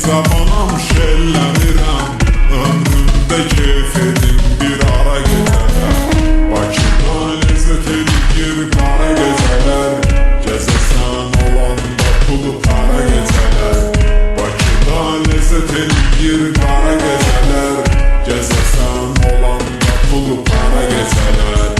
Zamanam şellənirəm, ömrümdə keyf edim bir ara gecələr. Bakıda ləzzət edir qara gecələr, gəzəsən olanda pulu para gecələr. Bakıda ləzzət edir qara gecələr, gəzəsən olanda pulu para gecələr.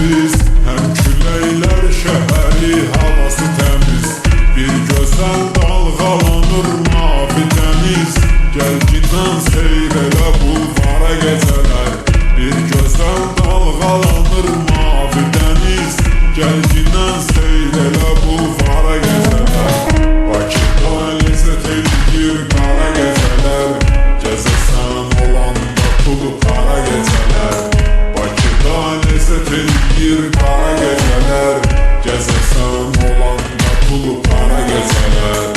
Həm küləklər şəhəri, havası təmiz, bir gözəl dalğalanır mavi dəniz. Gəlgindən seyr elə bulvara gecələr, bir gözəl dalğalanır mavi dəniz. Gəlgindən seyr elə bulvara gecələr. Bakıda ləzzət edir qara gecələr, gəzəsən olanda pulu para gecələr. Bakıda ləzzət edir qara gecələr, gəzəsən olanda pulu para gecələr.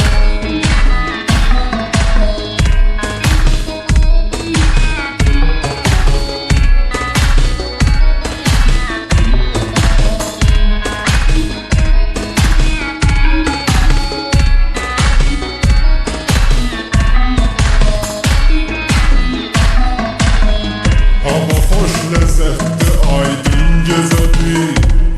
Hava xoş, ləzzətli, aydın gecədir,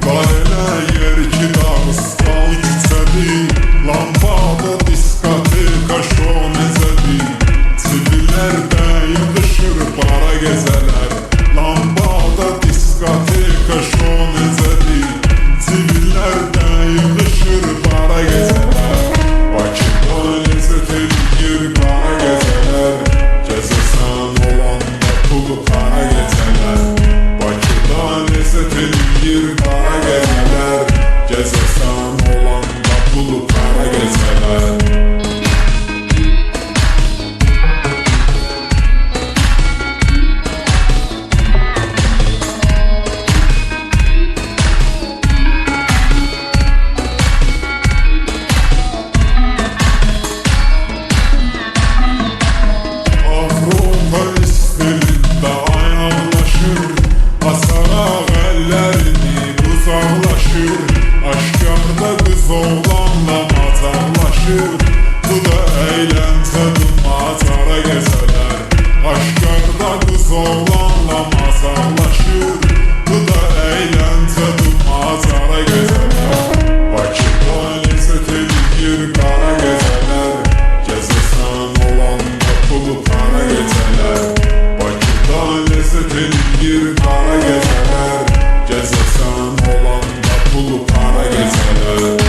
var elə yer ki Dağıstan küçədir. Lambada diskoteka şou necədir, civillərdə yığışır bara gecələr. Lambada diskoteka şou necədir, civillərdə yığışır bara gecələr. Bakıda ləzzət edir qara gecələr, gəzəsən olanda pulu para gecələr. Bakıda ləzzət edir qara gecələr, gəzəsən olanda pulu para gecələr. Avropa istilində ayaqlaşır, asaraq əllərini uzaqlaşır. Aşkarda qız oğlanla macaqlaşır, bu da əyləncə macara gecələr. Aşkarda qız oğlanla macaqlaşır, bu da əyləncə macara gecələr. Bakıda ləzzət edir qara gecələr, gəzəsən olanda pulu para gecələr. Bakıda ləzzət edir qara gecələr, gəzəsən olanda pulu para gecələr.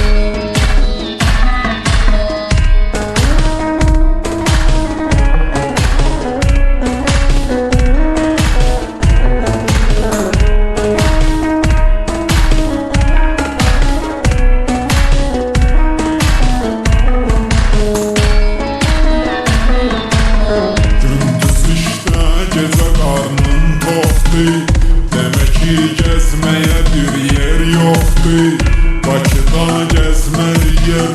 Gündüz işdə, gecə qarnın toxdur, demək ki gəzməyə bir yer yoxdur. Bakıda gəzməli yer